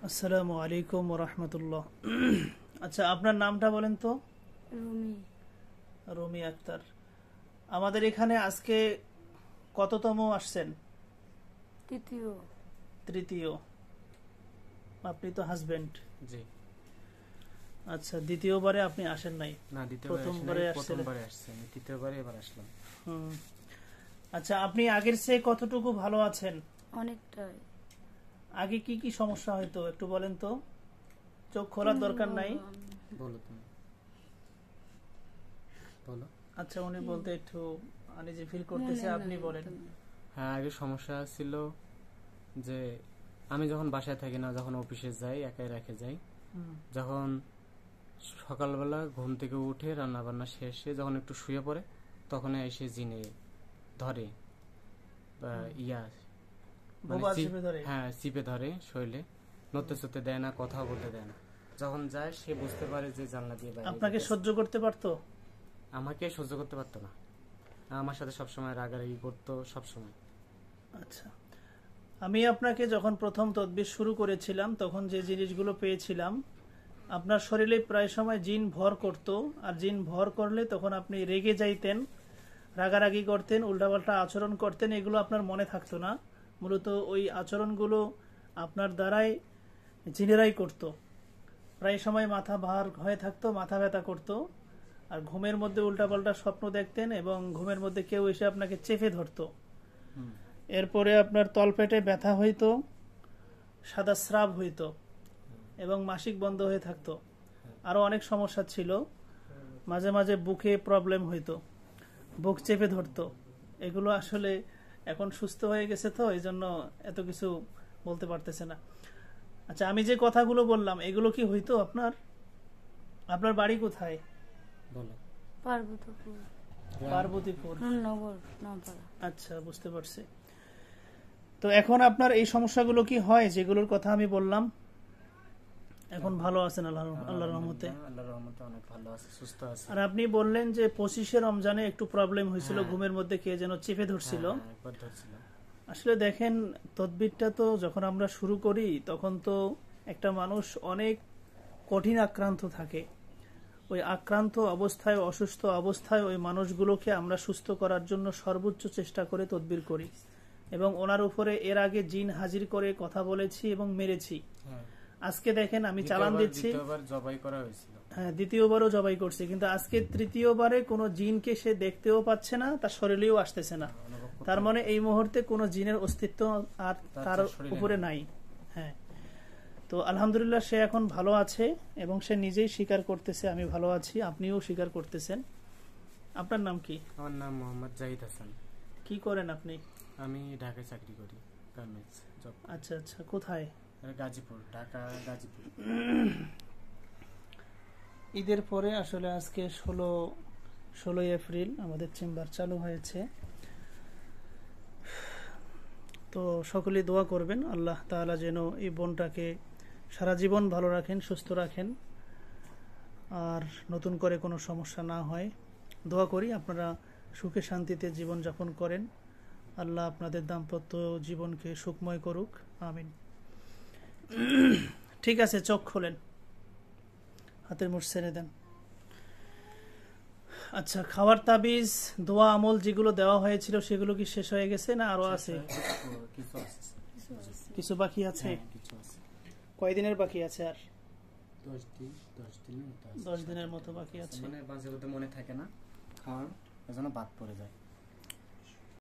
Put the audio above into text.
আসসালামু আলাইকুম ওয়া রাহমাতুল্লাহ। আচ্ছা, আপনার নামটা বলেন তো? রুমি। রুমি আক্তার। আমাদের এখানে আজকে কততম আসছেন? তৃতীয়। তৃতীয়। আপনি তো হাজবেন্ড। জি। আচ্ছা, দ্বিতীয়বারে আপনি আসেন নাই? না, দ্বিতীয়বার প্রথমবারে আসেন, আসছিলেন? প্রথমবারে আসছে, আমি তৃতীয়বারে এবার আসলাম। হুম। আচ্ছা, আপনি আগের চেয়ে কতটুকু ভালো আছেন? অনেকটাই। আগে কি কি সমস্যা হয়তো একটু বলেন তো? চোখ খোলার দরকার নাই। বলো তুমি, বলো। আচ্ছা, উনি বলতে একটু আনইজি ফিল করতেছে, আপনি বলেন। হ্যাঁ, আগে সমস্যা ছিল যে আমি যখন বাসায় থাকি না, যখন অফিসে যাই, একাই রেখে যাই, যখন সকালবেলা ঘুম থেকে উঠে রান্না বান্না শেষে যখন একটু শুয়ে পড়ে, তখন এসে জিনে ধরে বা বোবা চেপে ধরে? হ্যাঁ, চিপে ধরে শরীরে, নড়তে চড়তে দেয় না, কথা বলতে দেয় না। যখন যায় সে বুঝতে পারে যে জানলা দিয়ে বাইরে আপনাকে যেতেছে। সহ্য করতে পারতো? আমাকে সহ্য করতে পারতো না, আমার সাথে সবসময় রাগারাগি করতো সবসময়। আচ্ছা, আমি আপনাকে যখন প্রথম তদবির শুরু করেছিলাম তখন যে জিনিসগুলো পেয়েছিলাম, আপনার শরীরে প্রায় সময় জিন ভর করত, আর জিন ভর করলে তখন আপনি রেগে যাইতেন, রাগারাগি করতেন, উল্টাপাল্টা আচরণ করতেন, এগুলো আপনার মনে থাকতো না। মূলত ওই আচরণগুলো আপনার দ্বারাই জিনেরাই করত। প্রায় সময় মাথা ভার হয়ে থাকতো, মাথা ব্যথা করত, আর ঘুমের মধ্যে উল্টাপাল্টা স্বপ্ন দেখতেন এবং ঘুমের মধ্যে কেউ এসে আপনাকে চেপে ধরতো। এরপরে আপনার তলপেটে ব্যথা হইতো, সাদা স্রাব হইতো এবং মাসিক বন্ধ হয়ে থাকতো। আরো অনেক সমস্যা ছিল। মাঝে মাঝে বুকে প্রবলেম হইতো, বুক চেপে ধরতো। এগুলো আসলে এখন সুস্থ হয়ে গেছে তো এই জন্য এত কিছু বলতে পারতেছে না। আচ্ছা, আমি যে কথাগুলো বললাম এগুলো কি হইতো আপনার? আপনার বাড়ি কোথায়? বলো। পার্বতীপুর। পার্বতীপুর, নগর, নপাড়া। আচ্ছা, বুঝতে পারছি। তো এখন আপনার এই সমস্যাগুলো কি হয় যেগুলোর কথা আমি বললাম? এখন ভালো আছেন আল্লাহর রহমতে? আল্লাহর রহমতে অনেক ভালো আছে, সুস্থ আছে। আর আপনি বললেন যে 25শে রমজানে একটু প্রবলেম হয়েছিল, হ্যাঁ। ঘুমের মধ্যে কে যেন চেপে ধরছিল। হ্যাঁ, একবার ধরছিল। আসলে দেখেন, তদবিরটা তো যখন আমরা শুরু করি তখন তো একটা মানুষ অনেক কঠিন আক্রান্ত থাকে। ওই আক্রান্ত অবস্থায়, অসুস্থ অবস্থায় ওই মানুষগুলোকে আমরা সুস্থ করার জন্য সর্বোচ্চ চেষ্টা করে তদবির করি এবং ওনার উপরে এর আগে জিন হাজির করে কথা বলেছি এবং মেরেছি। হ্যাঁ। আজকে দেখেন আমি চালান দিচ্ছি। দ্বিতীয়বার জবাই করা হয়েছিল। হ্যাঁ, দ্বিতীয়বারও জবাই করছে, কিন্তু আজকে তৃতীয়বারে কোনো জিনকে সে দেখতেও পাচ্ছে না, তার শরীরেও আসতেছে না। তার মানে এই মুহূর্তে কোনো জিনের অস্তিত্ব আর তার উপরে নাই। হ্যাঁ, তো আলহামদুলিল্লাহ সে এখন ভালো আছে এবং সে নিজেই স্বীকার করতেছে আমি ভালো আছি, আপনিও স্বীকার করতেছেন। আপনার নাম কি? আমার নাম মোহাম্মদ জাহিদ হাসান। কি করেন আপনি? আমি ঢাকায় চাকরি করি, গার্মেন্টস জব। আচ্ছা আচ্ছা, কোথায়? গাজীপুর, ঢাকা গাজীপুর। ঈদের পরে আসলে আজকে 16ই এপ্রিল আমাদের চেম্বার চালু হয়েছে। তো সকলেই দোয়া করবেন আল্লাহ তাআলা যেন এই বোনটাকে সারা জীবন ভালো রাখেন, সুস্থ রাখেন, আর নতুন করে কোনো সমস্যা না হয়। দোয়া করি আপনারা সুখে শান্তিতে জীবন যাপন করেন। আল্লাহ আপনাদের দাম্পত্য জীবনকে সুখময় করুক, আমিন। ঠিক আছে, চোখ খোলেন, হাতের মুঠ ছেড়ে দেন। আচ্ছা, খাওয়ার তাবিজ, দোয়া, আমল যেগুলো দেওয়া হয়েছিল সেগুলো কি শেষ হয়ে গেছে না আরো আছে? কিছু বাকি আছে? কয়দিনের বাকি আছে? আর 10 দিনের মতো 10 দিনের মতো বাকি আছে। মানে মাঝে মধ্যে মনে থাকে না খাওয়ার, এজন্য বাদ পড়ে যায়।